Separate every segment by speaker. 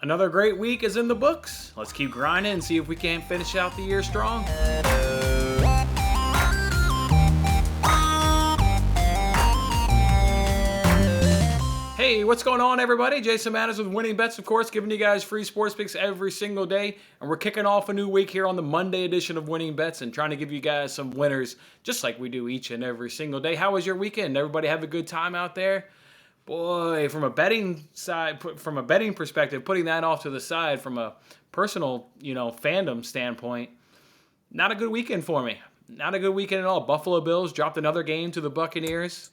Speaker 1: Another great week is in the books. Let's keep grinding and see if we can't finish out the year strong. Hey, what's going on, everybody? Jason Matters with Winning Bets, of course, giving you guys free sports picks every single day. And we're kicking off a new week here on the Monday edition of Winning Bets and trying to give you guys some winners just like we do each and every single day. How was your weekend? Everybody have a good time out there? Boy, from a betting side, from a betting perspective, putting that off to the side from a personal, fandom standpoint, not a good weekend for me. Not a good weekend at all. Buffalo Bills dropped another game to the Buccaneers.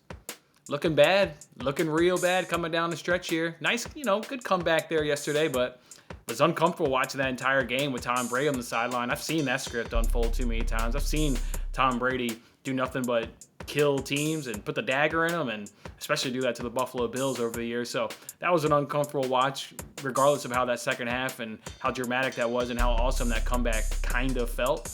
Speaker 1: Looking bad, looking real bad coming down the stretch here. Nice, good comeback there yesterday, but was uncomfortable watching that entire game with Tom Brady on the sideline. I've seen that script unfold too many times. I've seen Tom Brady do nothing but kill teams and put the dagger in them, and especially do that to the Buffalo Bills over the years. So that was an uncomfortable watch, regardless of how that second half and how dramatic that was and how awesome that comeback kind of felt.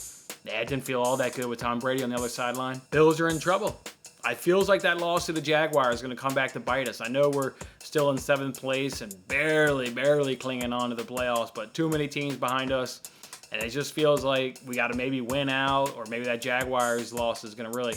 Speaker 1: It didn't feel all that good with Tom Brady on the other sideline. Bills are in trouble. It feels like that loss to the Jaguars is going to come back to bite us. I know we're still in 7th place and barely clinging on to the playoffs, but too many teams behind us. And it just feels like we got to maybe win out, or maybe that Jaguars loss is going to really,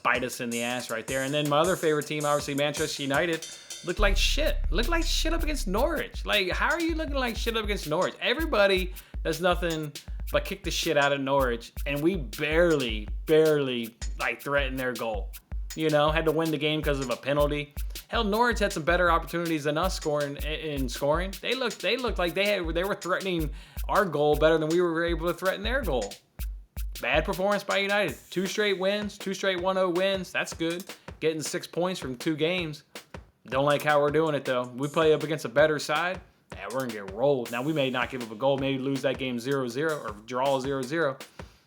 Speaker 1: bite us in the ass right there. And then my other favorite team, obviously Manchester United, looked like shit. Looked like shit up against Norwich. Like, how are you looking like shit up against Norwich? Everybody does nothing but kick the shit out of Norwich, and we barely threatened their goal. Had to win the game because of a penalty. Hell, Norwich had some better opportunities than us scoring. They looked like they were threatening our goal better than we were able to threaten their goal. Bad performance by United. 2 straight wins, 2 straight 1-0 wins. That's good. Getting 6 points from 2 games. Don't like how we're doing it, though. We play up against a better side. Yeah, we're going to get rolled. Now, we may not give up a goal, maybe lose that game 0-0 or draw 0-0.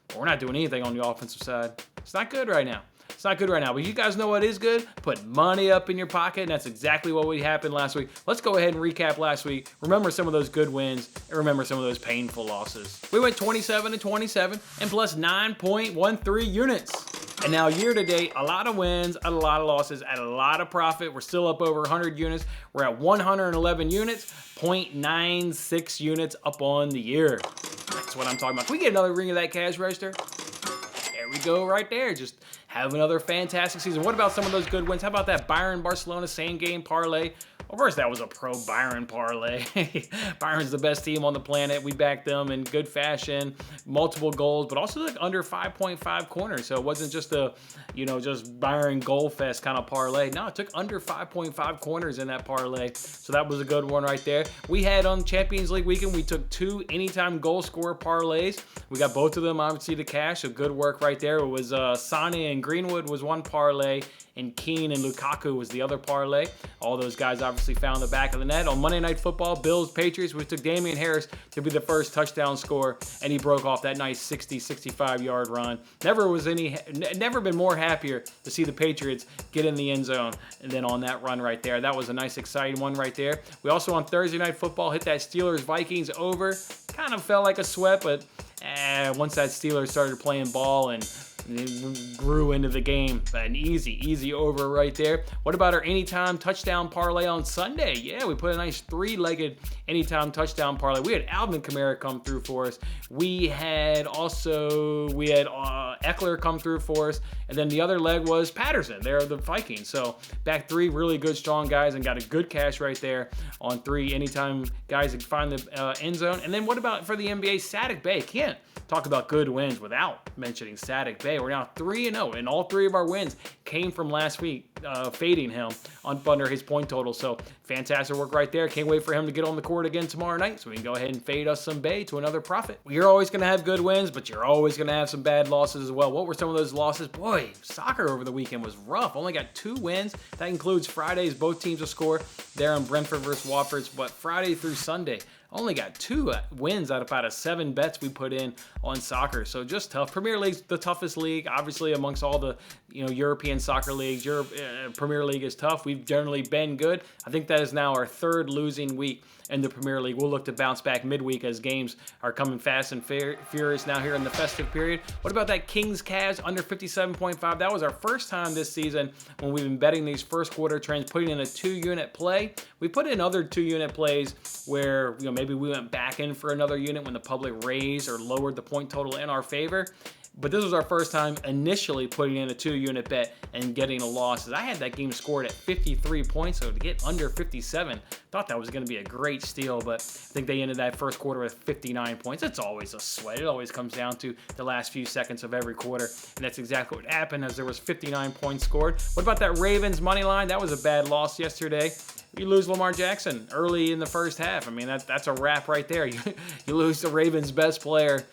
Speaker 1: But we're not doing anything on the offensive side. It's not good right now. It's not good right now, but you guys know what is good? Put money up in your pocket, and that's exactly what happened last week. Let's go ahead and recap last week. Remember some of those good wins, and remember some of those painful losses. We went 27-27 and plus 9.13 units. And now year to date, a lot of wins, a lot of losses, at a lot of profit. We're still up over 100 units. We're at 111 units, 0.96 units up on the year. That's what I'm talking about. Can we get another ring of that cash register? There we go right there. Just have another fantastic season. What about some of those good wins? How about that Bayern-Barcelona same-game parlay? Well, first, that was a pro-Bayern parlay. Bayern's the best team on the planet. We backed them in good fashion, multiple goals, but also like under 5.5 corners. So it wasn't just a, just Bayern goal fest kind of parlay. No, it took under 5.5 corners in that parlay. So that was a good one right there. We had on Champions League weekend, we took 2 anytime goal scorer parlays. We got both of them, obviously, the cash. So good work right there. It was Sane and Greenwood was one parlay, and Keane and Lukaku was the other parlay. All those guys obviously found the back of the net. On Monday Night Football, Bills, Patriots, we took Damian Harris to be the first touchdown scorer, and he broke off that nice 65-yard run. Never been more happier to see the Patriots get in the end zone and then on that run right there. That was a nice, exciting one right there. We also on Thursday Night Football hit that Steelers-Vikings over. Kind of felt like a sweat, but once that Steelers started playing ball and it grew into the game. An easy over right there. What about our anytime touchdown parlay on Sunday? Yeah, we put a nice 3-legged anytime touchdown parlay. We had Alvin Kamara come through for us. We had Eckler come through for us. And then the other leg was Patterson. They're the Vikings. So back 3 really good, strong guys and got a good cash right there on 3 anytime guys that find the end zone. And then what about for the NBA? Saddiq Bey. Can't talk about good wins without mentioning Saddiq Bey. We're now 3-0, and all 3 of our wins came from last week, fading him under his point total. So fantastic work right there. Can't wait for him to get on the court again tomorrow night so we can go ahead and fade us some Bey to another profit. You're always going to have good wins, but you're always going to have some bad losses as well. What were some of those losses? Boy, soccer over the weekend was rough. Only got 2 wins. That includes Fridays. Both teams will score there on Brentford versus Watford, but Friday through Sunday, only got 2 wins out of about 7 bets we put in on soccer. So just tough. Premier League's the toughest league, obviously, amongst all the European soccer leagues. Premier League is tough. We've generally been good. I think that is now our 3rd losing week in the Premier League. We'll look to bounce back midweek as games are coming fast and furious now here in the festive period. What about that Kings Cavs under 57.5? That was our first time this season when we've been betting these first quarter trends, putting in a 2-unit play. We put in other 2-unit plays where maybe we went back in for another unit when the public raised or lowered the point total in our favor. But this was our first time initially putting in a 2-unit bet and getting a loss. I had that game scored at 53 points, so to get under 57, thought that was going to be a great steal, but I think they ended that first quarter with 59 points. It's always a sweat. It always comes down to the last few seconds of every quarter, and that's exactly what happened as there was 59 points scored. What about that Ravens money line? That was a bad loss yesterday. You lose Lamar Jackson early in the first half. I mean, that's a wrap right there. You lose the Ravens' best player,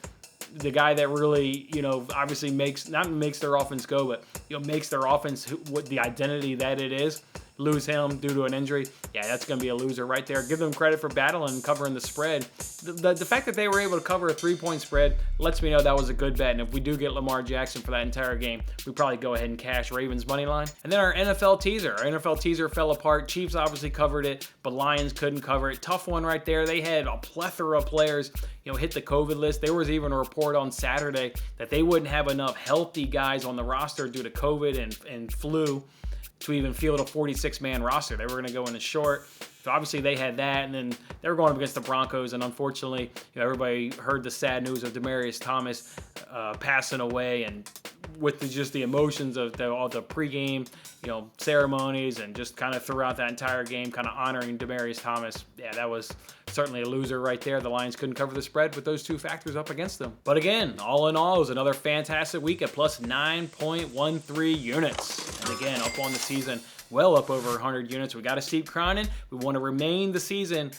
Speaker 1: the guy that really, obviously makes their offense go, but, makes their offense what the identity that it is. Lose him due to an injury. Yeah, that's going to be a loser right there. Give them credit for battling and covering the spread. The fact that they were able to cover a 3-point spread lets me know that was a good bet. And if we do get Lamar Jackson for that entire game, we probably go ahead and cash Ravens money line. And then our NFL teaser. Our NFL teaser fell apart. Chiefs obviously covered it, but Lions couldn't cover it. Tough one right there. They had a plethora of players, hit the COVID list. There was even a report on Saturday that they wouldn't have enough healthy guys on the roster due to COVID and flu to even field a 46-man roster. They were going to go in the short. So obviously they had that, and then they were going up against the Broncos, and unfortunately, everybody heard the sad news of Demaryius Thomas passing away, and with just the emotions of all the pregame, ceremonies, and just kind of throughout that entire game, kind of honoring Demaryius Thomas. Yeah, that was certainly a loser right there. The Lions couldn't cover the spread with those two factors up against them. But again, all in all, it was another fantastic week at plus 9.13 units. And again, up on the season, well up over 100 units. We got to keep grinding. We want to remain the season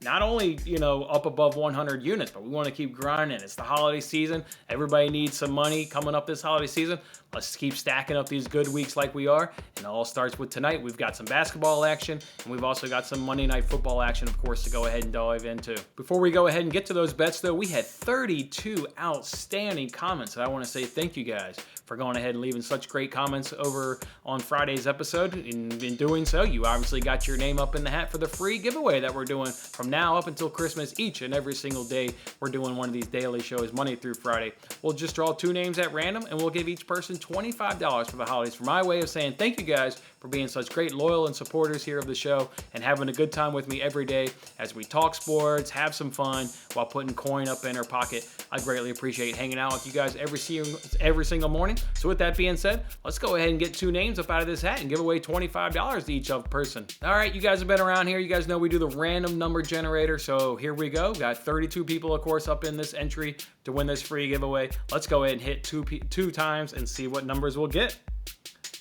Speaker 1: not only, up above 100 units, but we want to keep grinding. It's the holiday season. Everybody needs some money coming up this holiday season. Let's keep stacking up these good weeks like we are. And it all starts with tonight. We've got some basketball action, and we've also got some Monday Night Football action, of course, to go ahead and dive into. Before we go ahead and get to those bets, though, we had 32 outstanding comments, and I want to say thank you guys for going ahead and leaving such great comments over on Friday's episode. In doing so, you obviously got your name up in the hat for the free giveaway that we're doing from now up until Christmas. Each and every single day, we're doing one of these daily shows, Monday through Friday. We'll just draw 2 names at random, and we'll give each person $25 for the holidays. For my way of saying thank you guys for being such great loyal and supporters here of the show and having a good time with me every day as we talk sports, have some fun while putting coin up in our pocket. I greatly appreciate hanging out with you guys every single morning. So with that being said, let's go ahead and get 2 names up out of this hat and give away $25 to each person. All right, you guys have been around here. You guys know we do the random number generator. So here we go. Got 32 people, of course, up in this entry to win this free giveaway. Let's go ahead and hit two times and see what numbers we'll get.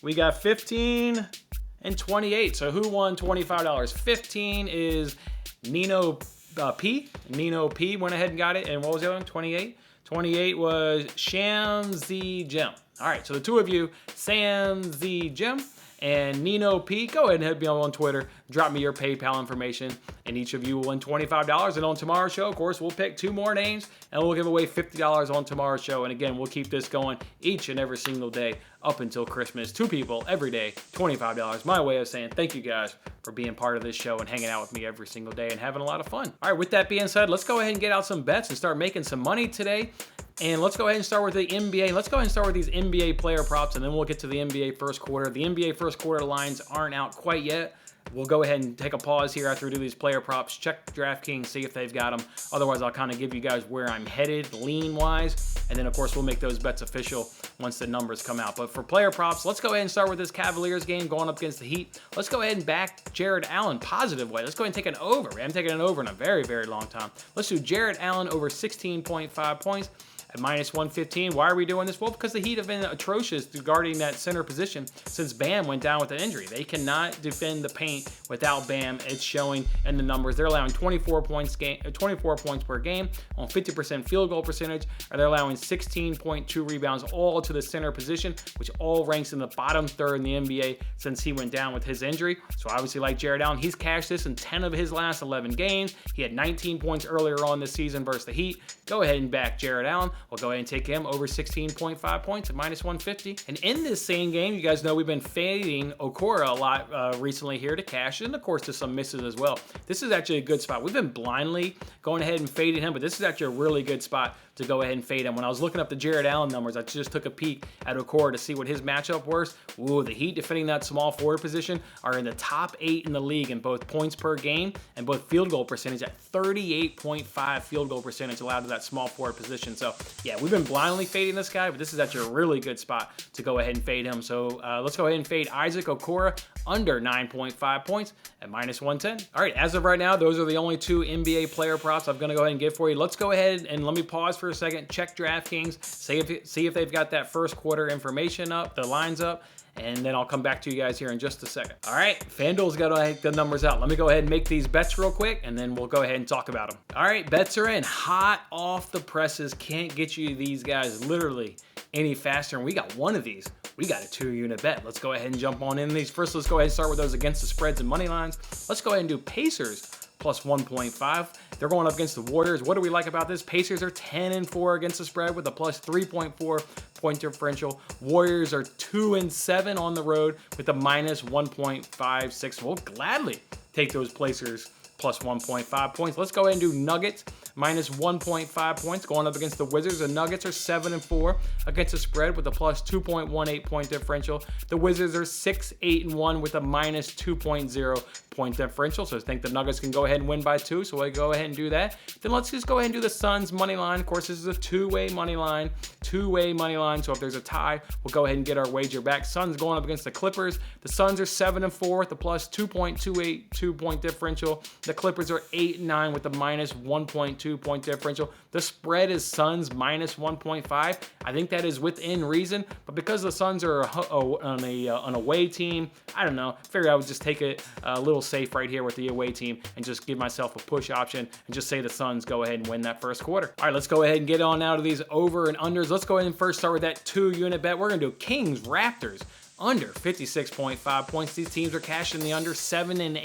Speaker 1: We got 15 and 28. So who won $25? 15 is Nino P. Nino P went ahead and got it. And what was the other one? 28? 28 was Shamzy Jim. All right, so the 2 of you, Samzy Jim and Nino P, go ahead and hit me on Twitter. Drop me your PayPal information, and each of you will win $25. And on tomorrow's show, of course, we'll pick 2 more names, and we'll give away $50 on tomorrow's show. And again, we'll keep this going each and every single day up until Christmas. 2 people every day, $25. My way of saying thank you guys for being part of this show and hanging out with me every single day and having a lot of fun. All right, with that being said, let's go ahead and get out some bets and start making some money today. And let's go ahead and start with the NBA. Let's go ahead and start with these NBA player props, and then we'll get to the NBA first quarter. The NBA first quarter lines aren't out quite yet. We'll go ahead and take a pause here after we do these player props. Check DraftKings, see if they've got them. Otherwise, I'll kind of give you guys where I'm headed lean-wise. And then, of course, we'll make those bets official once the numbers come out. But for player props, let's go ahead and start with this Cavaliers game going up against the Heat. Let's go ahead and back Jared Allen positive way. Let's go ahead and take an over. I haven't taken an over in a very, very long time. Let's do Jared Allen over 16.5 points. At minus 115. Why are we doing this? Well, because the Heat have been atrocious guarding that center position since Bam went down with an injury. They cannot defend the paint without Bam. It's showing in the numbers. They're allowing 24 points per game on 50% field goal percentage. Or they're allowing 16.2 rebounds all to the center position, which all ranks in the bottom third in the NBA since he went down with his injury. So obviously, like Jared Allen, he's cashed this in 10 of his last 11 games. He had 19 points earlier on this season versus the Heat. Go ahead and back Jared Allen. We'll go ahead and take him over 16.5 points at minus 150. And in this same game, you guys know we've been fading Okoro a lot recently here to cash, and of course to some misses as well. This is actually a good spot. We've been blindly going ahead and fading him, but this is actually a really good spot to go ahead and fade him. When I was looking up the Jared Allen numbers, I just took a peek at Okora to see what his matchup was. Ooh, the Heat defending that small forward position are in the top 8 in the league in both points per game and both field goal percentage at 38.5 field goal percentage allowed to that small forward position. So yeah, we've been blindly fading this guy, but this is actually a really good spot to go ahead and fade him. So let's go ahead and fade Isaac Okora under 9.5 points at -110. All right, as of right now, those are the only 2 NBA player props I'm going to go ahead and get for you. Let's go ahead and let me pause for a second, check DraftKings, see if they've got that first quarter information up, the lines up, and then I'll come back to you guys here in just a second. All right, FanDuel's got to take the numbers out. Let me go ahead and make these bets real quick, and then we'll go ahead and talk about them. All right, bets are in, hot off the presses. Can't get you these guys literally any faster, and we got one of these. We got a 2-unit bet. Let's go ahead and jump on in these. First, let's go ahead and start with those against the spreads and money lines. Let's go ahead and do Pacers plus 1.5. They're going up against the Warriors. What do we like about this? Pacers are 10-4 against the spread with a plus 3.4 point differential. Warriors are 2-7 on the road with a minus 1.56. We'll gladly take those Pacers plus 1.5 points. Let's go ahead and do Nuggets minus 1.5 points going up against the Wizards. The Nuggets are 7-4 against the spread with a plus 2.18 point differential. The Wizards are 6-8-1 with a minus 2.0 point differential. So I think the Nuggets can go ahead and win by 2. So we'll go ahead and do that. Then let's just go ahead and do the Suns money line. Of course, this is a two-way money line. So if there's a tie, we'll go ahead and get our wager back. Suns going up against the Clippers. The Suns are 7-4 with a plus 2.282 point differential. The Clippers are 8-9 with a minus 1.2 point differential. The spread is Suns minus 1.5. I think that is within reason, but because the Suns are on an away team, I don't know. Figured I would just take it a little safe right here with the away team and just give myself a push option and just say the Suns go ahead and win that first quarter. All right, let's go ahead and get on out of these over and unders. Let's go ahead and first start with that 2-unit bet. We're gonna do Kings Raptors under 56.5 points. These teams are cashing the under 17 and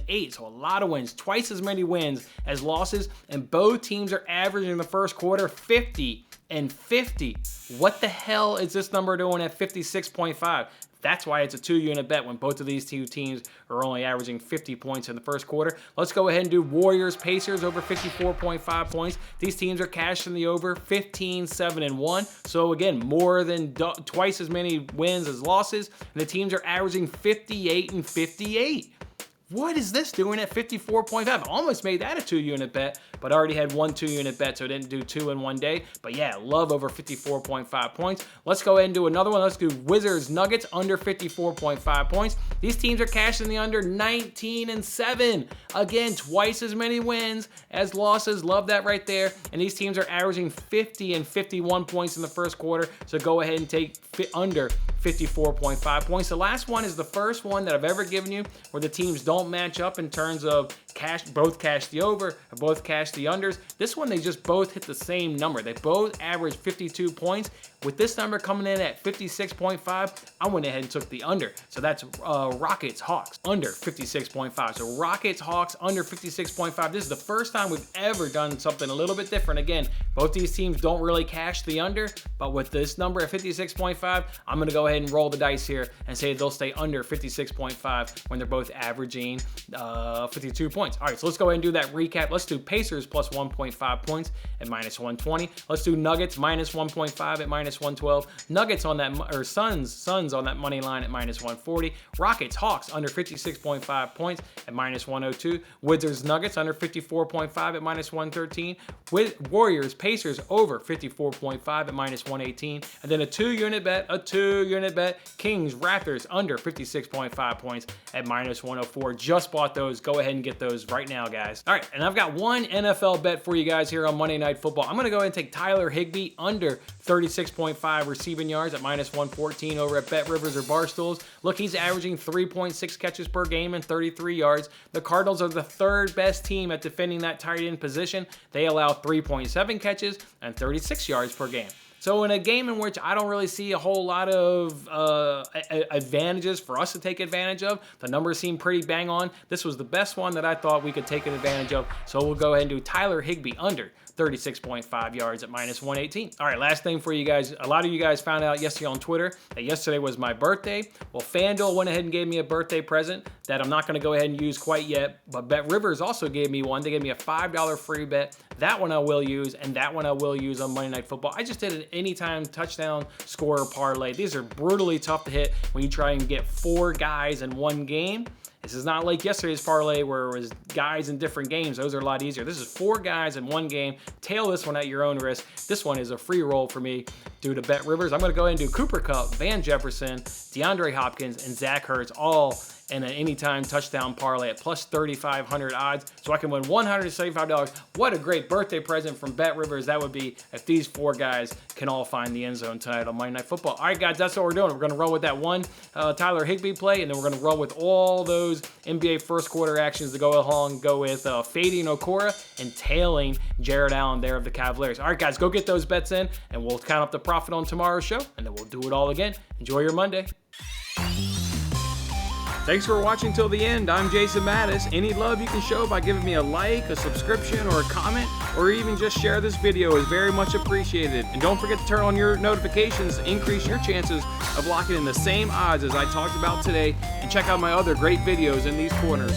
Speaker 1: 8. So a lot of wins, twice as many wins as losses, and both teams are averaging in the first quarter 50 and 50. What the hell is this number doing at 56.5? That's why it's a 2-unit bet when both of these two teams are only averaging 50 points in the first quarter. Let's go ahead and do Warriors Pacers over 54.5 points. These teams are cashing the over 15-7-1. So again, more than twice as many wins as losses. And the teams are averaging 58 and 58. What is this doing at 54.5? Almost made that a 2-unit bet, but I already had one 2-unit bet, so I didn't do 2 in one day. But yeah, love over 54.5 points. Let's go ahead and do another one. Let's do Wizards Nuggets under 54.5 points. These teams are cashing the under 19 and 7. Again, twice as many wins as losses. Love that right there. And these teams are averaging 50 and 51 points in the first quarter. So go ahead and take under 54.5 points. The last one is the first one that I've ever given you where the teams don't match up in terms of both cash the over or both cash the unders. This one, they just both hit the same number. They both average 52 points. With this number coming in at 56.5, I went ahead and took the under. So that's Rockets Hawks under 56.5. So Rockets Hawks under 56.5. This is the first time we've ever done something a little bit different. Again, both these teams don't really cash the under, but with this number at 56.5, I'm going to go ahead and roll the dice here and say they'll stay under 56.5 when they're both averaging 52 points. All right, so let's go ahead and do that recap. Let's do Pacers plus 1.5 points at minus 120. Let's do Nuggets minus 1.5 at minus 112. Nuggets on that, or Suns on that money line at minus 140. Rockets Hawks under 56.5 points at minus 102. Wizards Nuggets under 54.5 at minus 113. Warriors Pacers over 54.5 at minus 118. And then a 2-unit bet, Kings Raptors under 56.5 points at minus 104. Just bought those. Go ahead and get those right now, guys. All right, and I've got one NFL bet for you guys here on Monday Night Football. I'm going to go ahead and take Tyler Higbee under 36.5 receiving yards at minus 114 over at BetRivers or Barstools. Look, he's averaging 3.6 catches per game and 33 yards. The Cardinals are the third best team at defending that tight end position. They allow 3.7 catches and 36 yards per game. So in a game in which I don't really see a whole lot of advantages for us to take advantage of, the numbers seem pretty bang on. This was the best one that I thought we could take advantage of. So we'll go ahead and do Tyler Higbee under 36.5 yards at minus 118. All right, last thing for you guys. A lot of you guys found out yesterday on Twitter that yesterday was my birthday. Well, FanDuel went ahead and gave me a birthday present that I'm not going to go ahead and use quite yet, but BetRivers also gave me one. They gave me a $5 free bet That one I will use, and that one I will use on Monday Night Football. I just did an anytime touchdown scorer parlay. These are brutally tough to hit when you try and get 4 guys in one game. This is not like yesterday's parlay where it was guys in different games. Those are a lot easier. This is 4 guys in one game. Tail this one at your own risk. This one is a free roll for me due to Bet Rivers. I'm going to go ahead and do Cooper Kupp, Van Jefferson, DeAndre Hopkins, and Zach Ertz all in an anytime touchdown parlay at plus 3,500 odds. So I can win $175. What a great birthday present from Bet Rivers that would be if these 4 guys can all find the end zone tonight on Monday Night Football. All right, guys, that's what we're doing. We're going to roll with that one Tyler Higbee play, and then we're going to roll with all those NBA first quarter actions to go along. Go with fading Okora and tailing Jared Allen there of the Cavaliers. All right, guys, go get those bets in, and we'll count up the profit on tomorrow's show, and then we'll do it all again. Enjoy your Monday. Thanks for watching till the end. I'm Jason Mattis. Any love you can show by giving me a like, a subscription, or a comment, or even just share this video is very much appreciated. And don't forget to turn on your notifications to increase your chances of locking in the same odds as I talked about today. And check out my other great videos in these corners.